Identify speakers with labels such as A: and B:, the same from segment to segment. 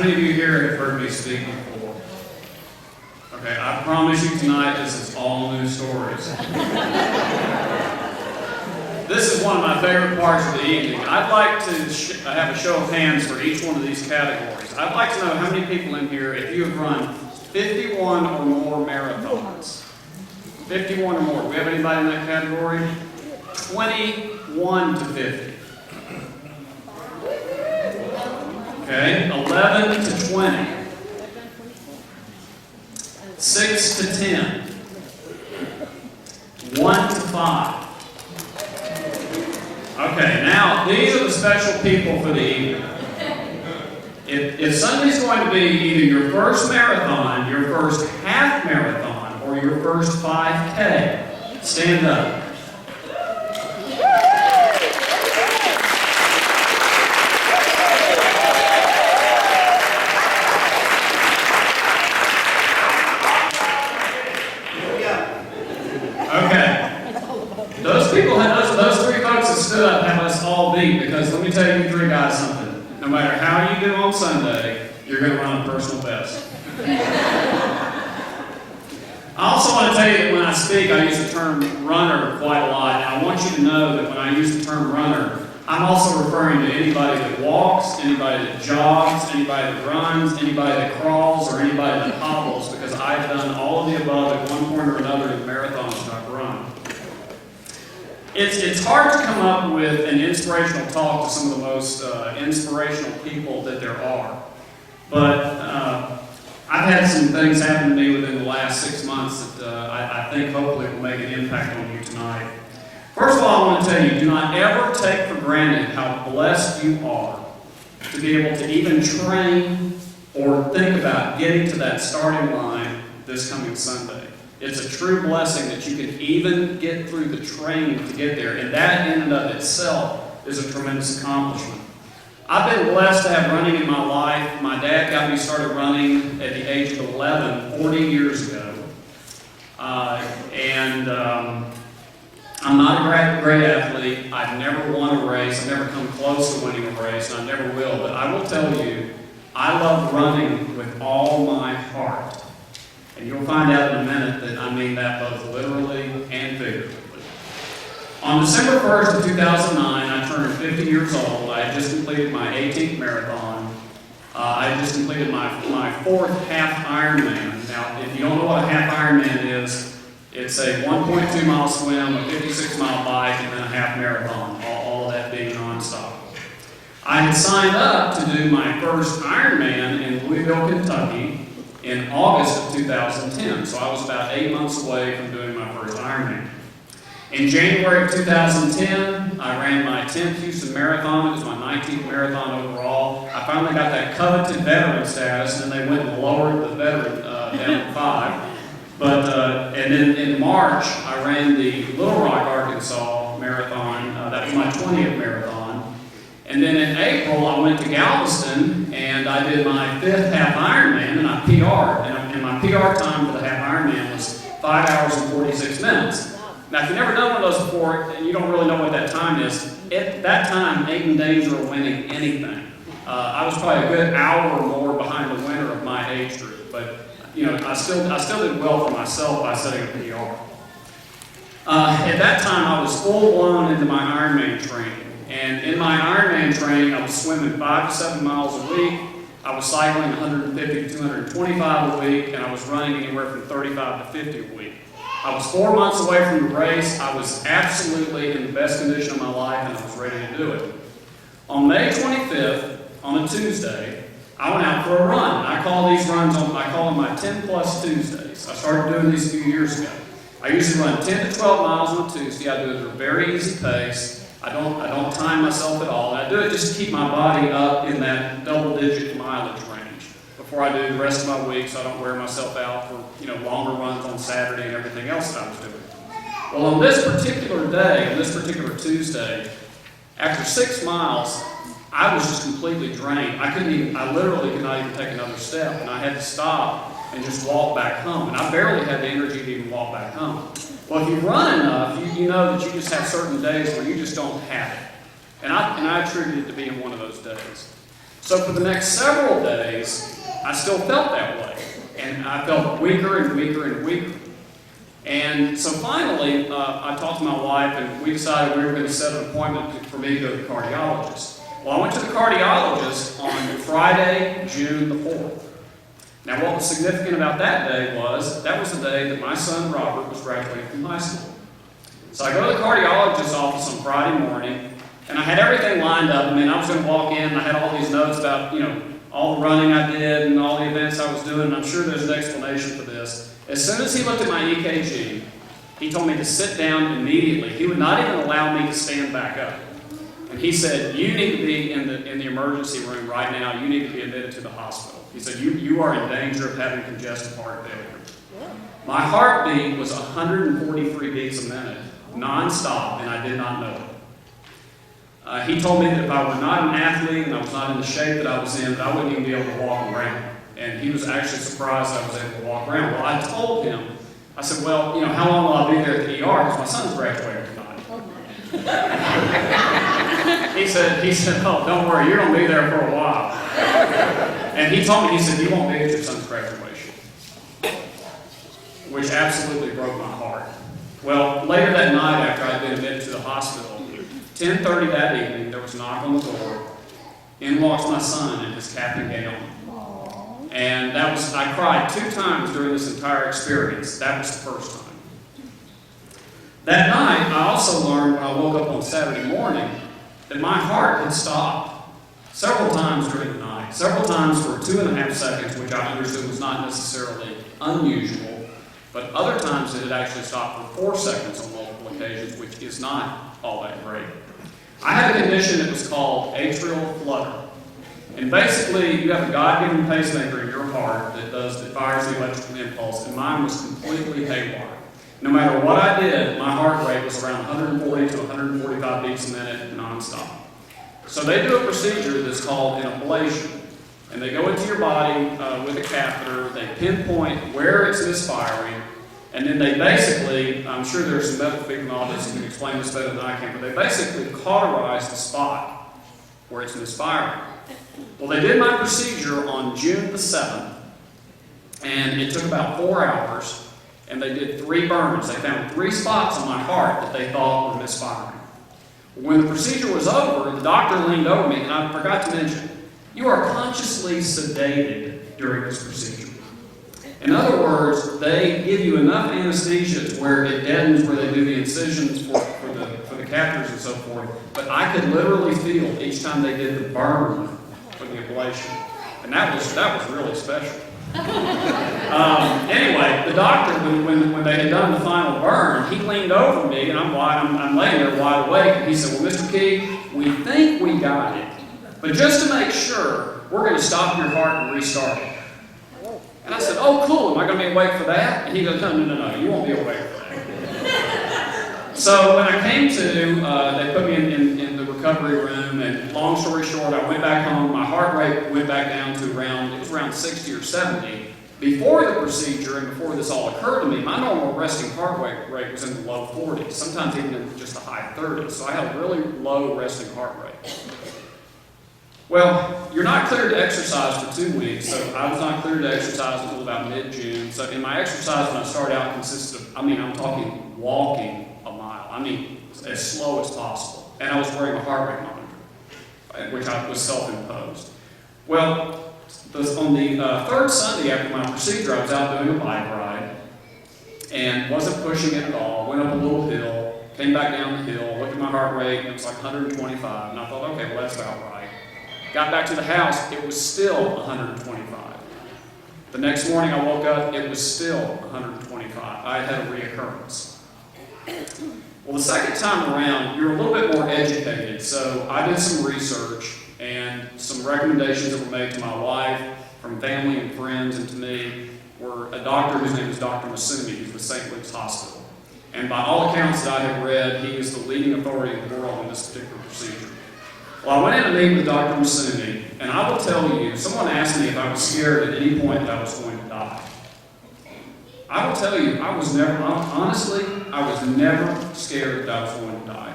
A: many of you here have heard me speak before? Okay, I promise you tonight this is all new stories. This is one of my favorite parts of the evening. I'd like to have a show of hands for each one of these categories. I'd like to know how many people in here, if you have run 51 or more marathons. 51 or more. Do we have anybody in that category? 21 to 50. Okay, 11 to 20. 6 to 10. 1 to 5. Okay, now these are the special people for the evening. If Sunday's going to be either your first marathon, your first half marathon, or your first 5K, stand up. Okay. Those three folks that stood up have us all beat, because let me tell you three guys something. No matter how you do on Sunday, you're going to run a personal best. I also want to tell you that when I speak, I use the term runner quite a lot. And I want you to know that when I use the term runner, I'm also referring to anybody that walks, anybody that jogs, anybody that runs, anybody that crawls, or anybody that hobbles, because I've done all of the above at one point or another in the marathons that I've run. It's hard to come up with an inspirational talk to some of the most inspirational people that there are. But I've had some things happen to me within the last 6 months that I think hopefully will make an impact on you tonight. First of all, I want to tell you, do not ever take for granted how blessed you are to be able to even train or think about getting to that starting line this coming Sunday. It's a true blessing that you can even get through the training to get there, and that in and of itself is a tremendous accomplishment. I've been blessed to have running in my life. My dad got me started running at the age of 11, 40 years ago. I'm not a great athlete. I've never won a race. I've never come close to winning a race, and I never will. But I will tell you, I love running with all my heart. And you'll find out in a minute that I mean that both literally and figuratively. On December 1st of 2009, I turned 50 years old. I had just completed my 18th marathon. I had just completed my fourth half Ironman. Now, if you don't know what a half Ironman is, it's a 1.2 mile swim, a 56 mile bike, and then a half marathon, all of that being nonstop. I had signed up to do my first Ironman in Louisville, Kentucky in August of 2010, so I was about 8 months away from doing my first Ironman. In January of 2010, I ran my 10th Houston Marathon. It was my 19th marathon overall. I finally got that coveted veteran status, and then they went and lowered the veteran down to 5. And then in March, I ran the Little Rock, Arkansas Marathon. That was my 20th marathon. And then in April, I went to Galveston, and I did my 5th half Ironman, and I PR'd. And my PR time for the half Ironman was 5 hours and 46 minutes. Now, if you've never done one of those before, and you don't really know what that time is, at that time ain't in danger of winning anything. I was probably a good hour or more behind the winner of my age group, but you know, I still did well for myself by setting a PR. At that time, I was full blown into my Ironman training. And in my Ironman training, I was swimming 5 to 7 miles a week. I was cycling 150 to 225 a week, and I was running anywhere from 35 to 50 a week. I was 4 months away from the race. I was absolutely in the best condition of my life, and I was ready to do it. On May 25th, on a Tuesday, I went out for a run. I call these runs I call them my 10 plus Tuesdays. I started doing these a few years ago. I usually run 10 to 12 miles on a Tuesday. I do it at a very easy pace. I don't time myself at all. And I do it just to keep my body up in that double-digit mileage range before I do the rest of my week, so I don't wear myself out for longer runs on Saturday and everything else that I was doing. Well, on this particular day, on this particular Tuesday, after 6 miles, I was just completely drained. I literally could not even take another step, and I had to stop and just walk back home. And I barely had the energy to even walk back home. Well, if you run enough, you know that you just have certain days where you just don't have it. And I attribute it to being one of those days. So for the next several days, I still felt that way. And I felt weaker and weaker and weaker. And so finally, I talked to my wife, and we decided we were going to set an appointment for me to go to the cardiologist. Well, I went to the cardiologist on Friday, June the 4th. Now, what was significant about that day was that was the day that my son Robert was graduating from high school. So I go to the cardiologist's office on Friday morning, and I had everything lined up. I mean, I was going to walk in, and I had all these notes about, all the running I did and all the events I was doing, and I'm sure there's an explanation for this. As soon as he looked at my EKG, he told me to sit down immediately. He would not even allow me to stand back up. And he said, you need to be in the emergency room right now. You need to be admitted to the hospital. He said, you are in danger of having congestive heart failure. My heartbeat was 143 beats a minute, nonstop, and I did not know it. He told me that if I were not an athlete and I was not in the shape that I was in, that I wouldn't even be able to walk around. And he was actually surprised I was able to walk around. Well, I told him, I said, well, how long will I be there at the ER? Because my son's graduating tonight. He said, oh, don't worry, you're going to be there for a while. And he told me, he said, you won't be at your son's graduation. Which absolutely broke my heart. Well, later that night, after I'd been admitted to the hospital, 10:30 that evening, there was a knock on the door. In walks my son in his cap and gown. And I cried 2 times during this entire experience. That was the first time. That night, I also learned when I woke up on Saturday morning that my heart had stopped several times during the night. Several times for 2.5 seconds, which I understood was not necessarily unusual, but other times it had actually stopped for 4 seconds on multiple occasions, which is not all that great. I had a condition that was called atrial flutter. And basically, you have a God-given pacemaker in your heart that fires the electrical impulse, and mine was completely haywire. No matter what I did, my heart rate was around 140 to 145 beats a minute nonstop. So they do a procedure that's called an ablation. And they go into your body with a catheter, they pinpoint where it's misfiring, and then they basically, I'm sure there's some medical people in the audience who can explain this better than I can, but they basically cauterize the spot where it's misfiring. Well, they did my procedure on June the 7th, and it took about 4 hours. And they did 3 burns. They found 3 spots on my heart that they thought were misfiring. When the procedure was over, the doctor leaned over me, and I forgot to mention, you are consciously sedated during this procedure. In other words, they give you enough anesthesia to where it deadens where they do the incisions for the catheters and so forth, but I could literally feel each time they did the burn for the ablation. And that was really special. Anyway, the doctor, when they had done the final burn, he leaned over me, and I'm laying there wide awake, and he said, well, Mr. Key, we think we got it, but just to make sure, we're going to stop your heart and restart it. And I said, oh, cool, am I going to be awake for that? And he goes, no, you won't be awake for that. So when I came to, they put me in the recovery room, and long story short, I went back home. My heart rate went back down to around 60 or 70. Before the procedure and before this all occurred to me, my normal resting heart rate was in the low 40s, sometimes even in just the high 30s. So I had a really low resting heart rate. Well, you're not cleared to exercise for 2 weeks, so I was not cleared to exercise until about mid-June. So in my exercise when I started out consisted of, I'm talking walking a mile. As slow as possible. And I was wearing a heart rate monitor, which was self-imposed. Well, on the 3rd Sunday after my procedure, I was out doing a bike ride and wasn't pushing it at all. Went up a little hill, came back down the hill, looked at my heart rate, and it was like 125. And I thought, okay, well, that's about right. Got back to the house, it was still 125. The next morning I woke up, it was still 125. I had a reoccurrence. Well, the second time around, you're a little bit more educated, so I did some research and some recommendations that were made to my wife from family and friends and to me were a doctor whose name is Dr. Masumi. He's with St. Luke's Hospital. And by all accounts that I have read, he is the leading authority in the world in this particular procedure. Well, I went in to meet with Dr. Masumi, and I will tell you, someone asked me if I was scared at any point that I was going to die. I will tell you, I was never scared that I was going to die.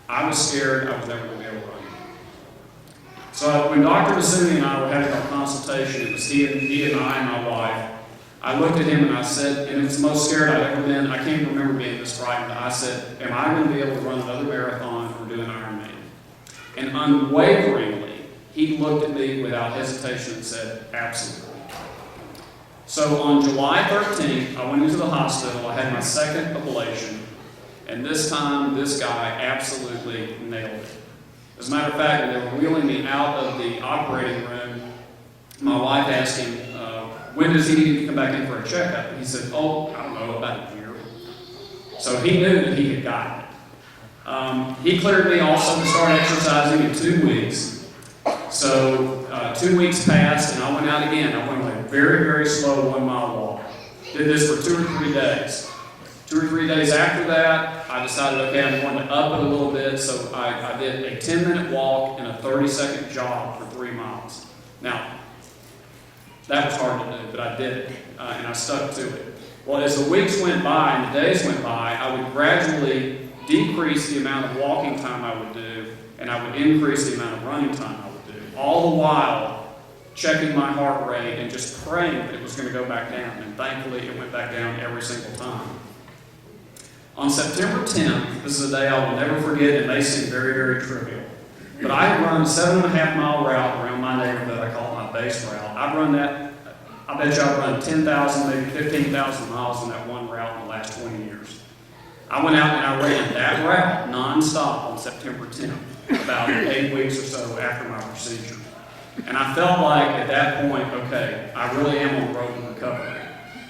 A: I was scared I was never going to be able to run. So when Dr. Masumi and I were having our consultation, it was he and I and my wife, I looked at him and I said, and it was the most scared I've ever been, I can't remember being this frightened, I said, am I going to be able to run another marathon or do an Ironman? And unwaveringly, he looked at me without hesitation and said, absolutely. So on July 13th, I went into the hospital, I had my second ablation, and this time, this guy absolutely nailed it. As a matter of fact, when they were wheeling me out of the operating room, my wife asked him, when does he need to come back in for a checkup? And he said, oh, I don't know, about a year. So he knew that he had gotten it. He cleared me also to start exercising in 2 weeks. So 2 weeks passed, and I went out again. I went on a very, very slow 1 mile walk. Did this for 2 or 3 days. 2 or 3 days after that, I decided, okay, I'm going to up it a little bit, so I did a 10-minute walk and a 30-second jog for 3 miles. Now, that was hard to do, but I did it, and I stuck to it. Well, as the weeks went by and the days went by, I would gradually decrease the amount of walking time I would do, and I would increase the amount of running time I would do, all the while checking my heart rate and just praying that it was going to go back down, and thankfully it went back down every single time. On September 10th, this is a day I will never forget, and may seem very, very trivial, but I had run a 7.5 mile route around my neighborhood. I call it my base route. I've run that, I bet you I've run 10,000, maybe 15,000 miles on that one route in the last 20 years. I went out and I ran that route nonstop on September 10th, about 8 weeks or so after my procedure. And I felt like at that point, okay, I really am on the road to recovery.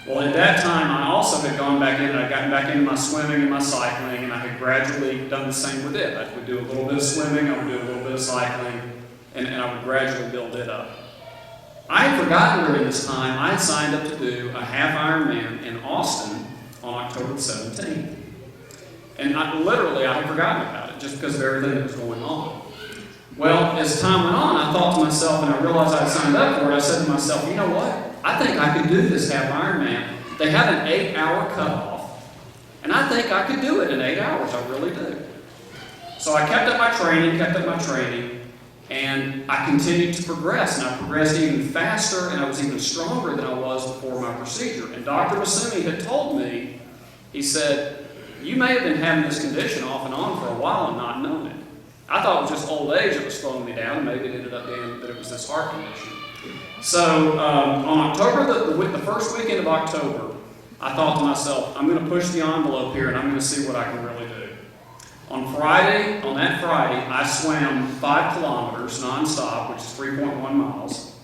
A: Well, at that time, I also had gone back in, and I'd gotten back into my swimming and my cycling, and I had gradually done the same with it. I would do a little bit of swimming, I would do a little bit of cycling, and I would gradually build it up. I had forgotten during this time, I had signed up to do a half Ironman in Austin on October 17th. And I had forgotten about it, just because of everything that was going on. Well, as time went on, I thought to myself, and I realized I had signed up for it, I said to myself, you know what? I think I could do this half Ironman. They have an 8-hour cutoff, and I think I could do it in 8 hours. I really do. So I kept up my training, and I continued to progress, and I progressed even faster, and I was even stronger than I was before my procedure. And Dr. Masumi had told me, he said, you may have been having this condition off and on for a while and not known it. I thought it was just old age that was slowing me down, and maybe it ended up being that it was this heart condition. So on October, the first weekend of October, I thought to myself, I'm going to push the envelope here and I'm going to see what I can really do. On that Friday, I swam 5 kilometers nonstop, which is 3.1 miles.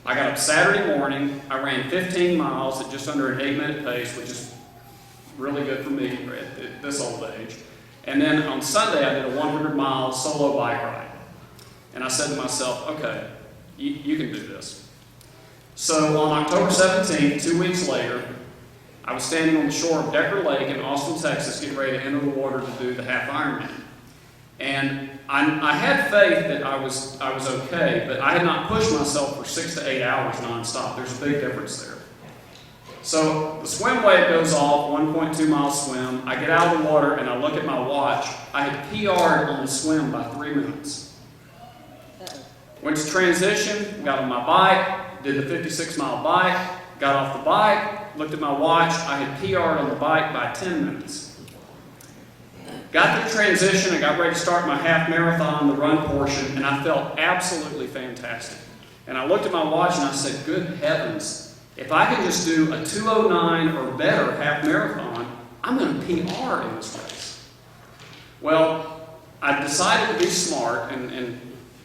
A: I got up Saturday morning, I ran 15 miles at just under an 8-minute pace, which is really good for me at this old age. And then on Sunday, I did a 100-mile solo bike ride. And I said to myself, okay, you can do this. So on October 17th, 2 weeks later, I was standing on the shore of Decker Lake in Austin, Texas, getting ready to enter the water to do the half Ironman. And I had faith that I was okay, but I had not pushed myself for 6 to 8 hours nonstop. There's a big difference there. So the swim wave goes off, 1.2 mile swim. I get out of the water and I look at my watch. I had PR'd on the swim by 3 minutes. Went to transition, got on my bike, did the 56-mile bike, got off the bike, looked at my watch. I had PR'd on the bike by 10 minutes. Got to the transition, I got ready to start my half marathon, the run portion, and I felt absolutely fantastic. And I looked at my watch and I said, good heavens, if I can just do a 2:09 or better half marathon, I'm going to PR in this race. Well, I decided to be smart, and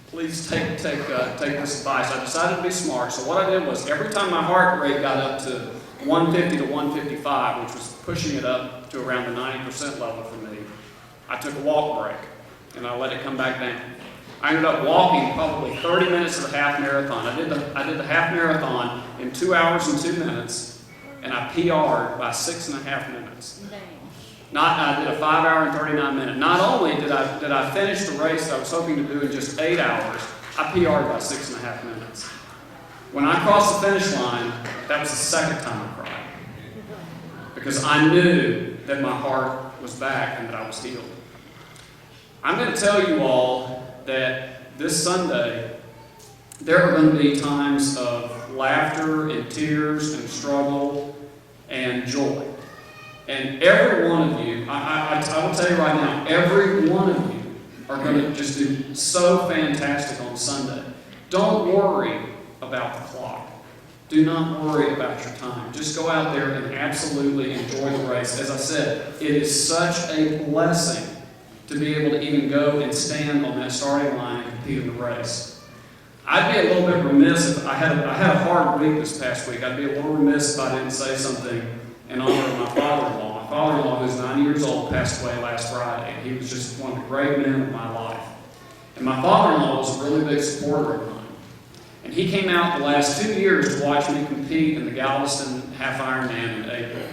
A: please take this advice. I decided to be smart, so what I did was every time my heart rate got up to 150 to 155, which was pushing it up to around the 90% level for me, I took a walk break, and I let it come back down. I ended up walking probably 30 minutes of the half marathon. I did the half marathon in 2 hours and 2 minutes, and I PR'd by 6.5 minutes. I did a 5 hour and 39 minute. Not only did I finish the race that I was hoping to do in just 8 hours, I PR'd by 6.5 minutes. When I crossed the finish line, that was the second time I cried, because I knew that my heart was back and that I was healed. I'm going to tell you all that this Sunday there are going to be times of laughter and tears and struggle and joy. And every one of you, I will tell you right now, every one of you are going to just do so fantastic on Sunday. Don't worry about the clock. Do not worry about your time. Just go out there and absolutely enjoy the race. As I said, it is such a blessing to be able to even go and stand on that starting line and compete in the race. I'd be a little bit remiss if I had a hard week this past week. I'd be a little remiss if I didn't say something in honor of my father-in-law. My father-in-law, who's 90 years old, passed away last Friday. He was just one of the great men of my life. And my father-in-law was a really big supporter of mine. And he came out the last 2 years to watch me compete in the Galveston Half Ironman in April.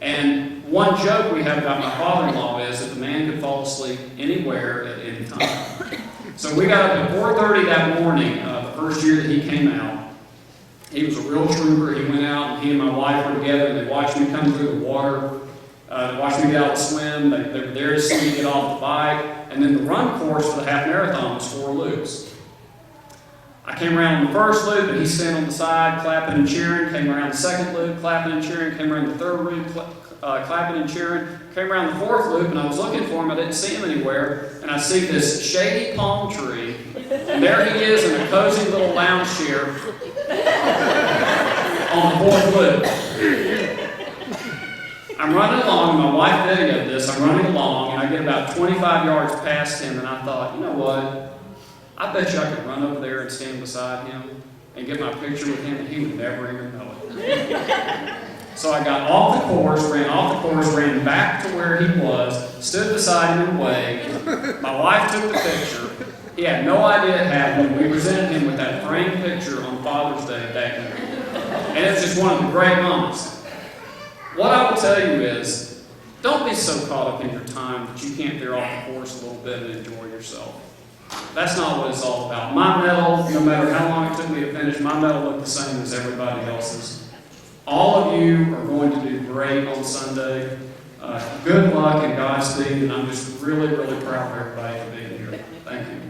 A: And one joke we have about my father-in-law is that the man could fall asleep anywhere at any time. So we got up at 4:30 that morning, the first year that he came out. He was a real trooper. He went out, and he and my wife were together, and they watched me come through the water. They watched me get out and swim. They were there to see me get off the bike. And then the run course for the half marathon was 4 loops. I came around the first loop, and he's standing on the side, clapping and cheering. Came around the second loop, clapping and cheering. Came around the third loop, clapping and cheering. Came around the fourth loop, and I was looking for him. I didn't see him anywhere. And I see this shady palm tree, and there he is in a cozy little lounge chair on the fourth loop. I'm running along, my wife videoed this. I'm running along, and I get about 25 yards past him, and I thought, you know what? I bet you I could run over there and stand beside him and get my picture with him, and he would never even know it. So I got off the course, ran back to where he was, stood beside him and waved. My wife took the picture. He had no idea it happened. We presented him with that framed picture on Father's Day that year. And it's just one of the great moments. What I will tell you is, don't be so caught up in your time that you can't veer off the course a little bit and enjoy yourself. That's not what it's all about. My medal, no matter how long it took me to finish, my medal looked the same as everybody else's. All of you are going to do great on Sunday. Good luck and Godspeed, and I'm just really, really proud of everybody for being here. Thank you.